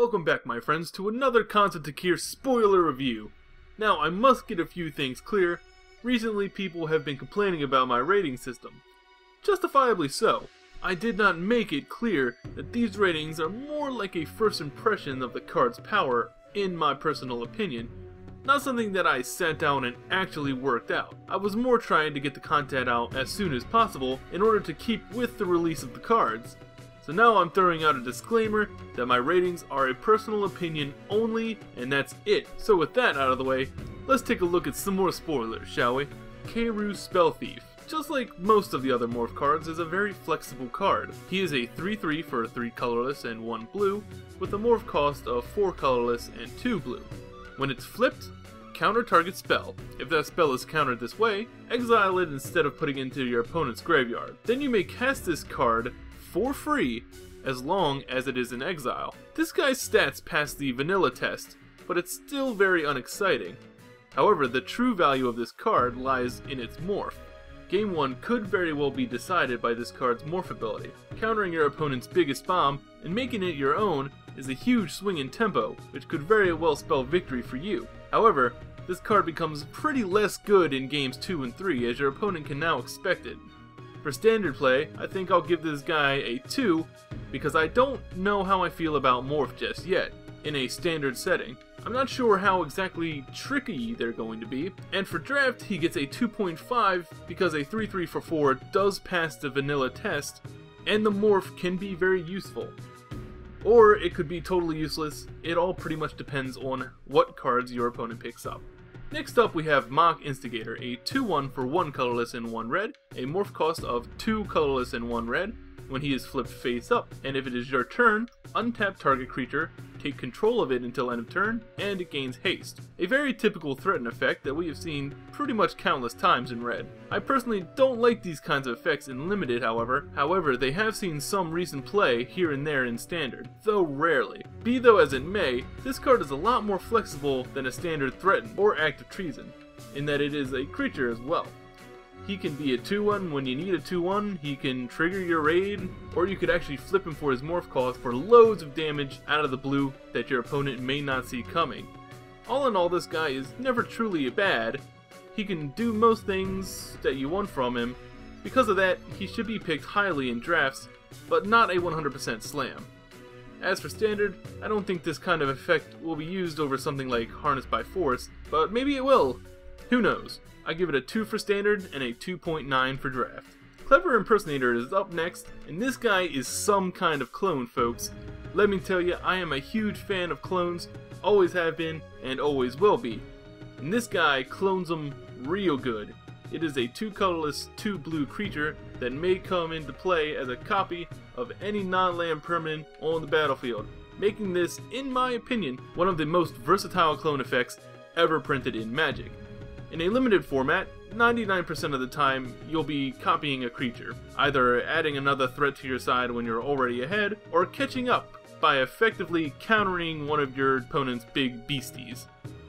Welcome back, my friends, to another Khans of Tarkir spoiler review. Now, I must get a few things clear. Recently, people have been complaining about my rating system. Justifiably so. I did not make it clear that these ratings are more like a first impression of the card's power, in my personal opinion, not something that I sat down and actually worked out. I was more trying to get the content out as soon as possible in order to keep with the release of the cards. So now I'm throwing out a disclaimer that my ratings are a personal opinion only, and that's it. So with that out of the way, let's take a look at some more spoilers, shall we? Keru Spell Thief. Just like most of the other morph cards, is a very flexible card. He is a 3/3 for 3 colorless and 1 blue, with a morph cost of 4 colorless and 2 blue. When it's flipped, counter target spell. If that spell is countered this way, exile it instead of putting it into your opponent's graveyard. Then you may cast this card for free as long as it is in exile. This guy's stats pass the vanilla test, but it's still very unexciting. However, the true value of this card lies in its morph. Game 1 could very well be decided by this card's morph ability. Countering your opponent's biggest bomb and making it your own is a huge swing in tempo, which could very well spell victory for you. However, this card becomes pretty less good in games 2 and 3 as your opponent can now expect it. For standard play, I think I'll give this guy a 2 because I don't know how I feel about morph just yet in a standard setting. I'm not sure how exactly tricky they're going to be, and for draft he gets a 2.5 because a 3/3 for 4 does pass the vanilla test, and the morph can be very useful. Or it could be totally useless. It all pretty much depends on what cards your opponent picks up. Next up we have Mock Instigator, a 2/1 for 1 colorless and 1 red, a morph cost of 2 colorless and 1 red when he is flipped face up, and if it is your turn, untap target creature, take control of it until end of turn, and it gains haste. A very typical threaten effect that we have seen pretty much countless times in red. I personally don't like these kinds of effects in limited, however they have seen some recent play here and there in standard, though rarely. Be though as it may, this card is a lot more flexible than a standard threaten or act of treason, in that it is a creature as well. He can be a 2/1 when you need a 2/1, he can trigger your raid, or you could actually flip him for his morph cost for loads of damage out of the blue that your opponent may not see coming. All in all, this guy is never truly bad. He can do most things that you want from him. Because of that, he should be picked highly in drafts, but not a 100% slam. As for standard, I don't think this kind of effect will be used over something like Harness by Force, but maybe it will. Who knows? I give it a 2 for standard and a 2.9 for draft. Clever Impersonator is up next, and this guy is some kind of clone, folks. Let me tell you, I am a huge fan of clones, always have been, and always will be. And this guy clones them real good. It is a 2 colorless, 2 blue creature that may come into play as a copy of any non-land permanent on the battlefield, making this, in my opinion, one of the most versatile clone effects ever printed in Magic. In a limited format, 99% of the time you'll be copying a creature, either adding another threat to your side when you're already ahead, or catching up by effectively countering one of your opponent's big beasties.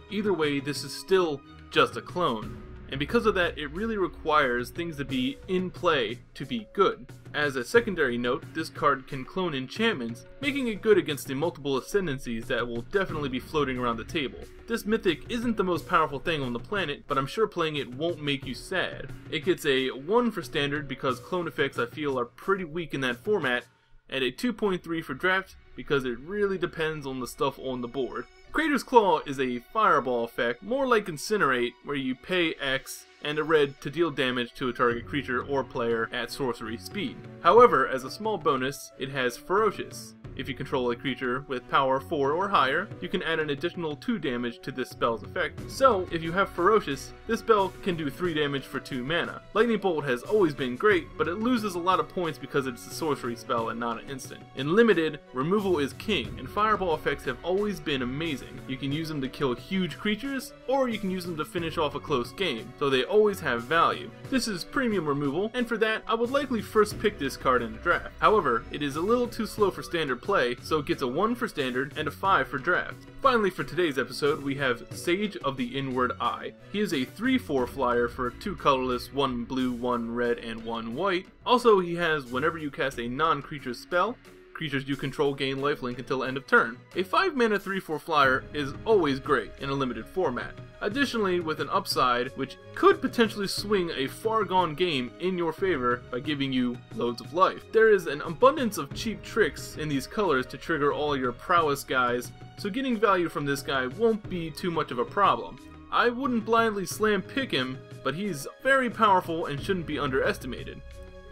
Either way, this is still just a clone, and because of that, it really requires things to be in play to be good. As a secondary note, this card can clone enchantments, making it good against the multiple ascendancies that will definitely be floating around the table. This mythic isn't the most powerful thing on the planet, but I'm sure playing it won't make you sad. It gets a 1 for standard because clone effects I feel are pretty weak in that format, and a 2.3 for draft because it really depends on the stuff on the board. Crater's Claw is a fireball effect, more like Incinerate, where you pay X and a red to deal damage to a target creature or player at sorcery speed. However, as a small bonus, it has Ferocious. If you control a creature with power 4 or higher, you can add an additional 2 damage to this spell's effect. So, if you have Ferocious, this spell can do 3 damage for 2 mana. Lightning Bolt has always been great, but it loses a lot of points because it's a sorcery spell and not an instant. In Limited, removal is king, and fireball effects have always been amazing. You can use them to kill huge creatures, or you can use them to finish off a close game, so they always have value. This is premium removal, and for that, I would likely first pick this card in the draft. However, it is a little too slow for standard play, so it gets a 1 for standard and a 5 for draft. Finally, for today's episode, we have Sage of the Inward Eye. He is a 3/4 flyer for 2 colorless, 1 blue, 1 red, and 1 white. Also, he has whenever you cast a non-creature spell, creatures you control gain lifelink until end of turn. A 5-mana 3/4 flyer is always great in a limited format. Additionally, with an upside, which could potentially swing a far gone game in your favor by giving you loads of life. There is an abundance of cheap tricks in these colors to trigger all your prowess guys, so getting value from this guy won't be too much of a problem. I wouldn't blindly slam pick him, but he's very powerful and shouldn't be underestimated.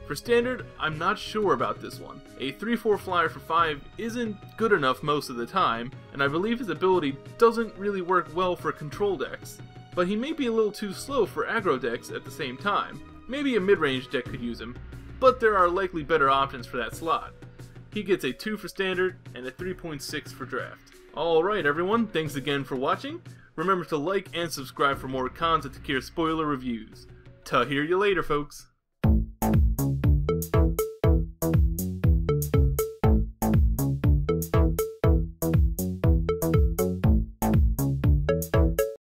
For standard, I'm not sure about this one. A 3/4 flyer for 5 isn't good enough most of the time, and I believe his ability doesn't really work well for control decks. But he may be a little too slow for aggro decks at the same time. Maybe a mid-range deck could use him, but there are likely better options for that slot. He gets a 2 for standard and a 3.6 for draft. Alright everyone, thanks again for watching. Remember to like and subscribe for more Khans of Tarkir spoiler reviews. Ta hear you later folks.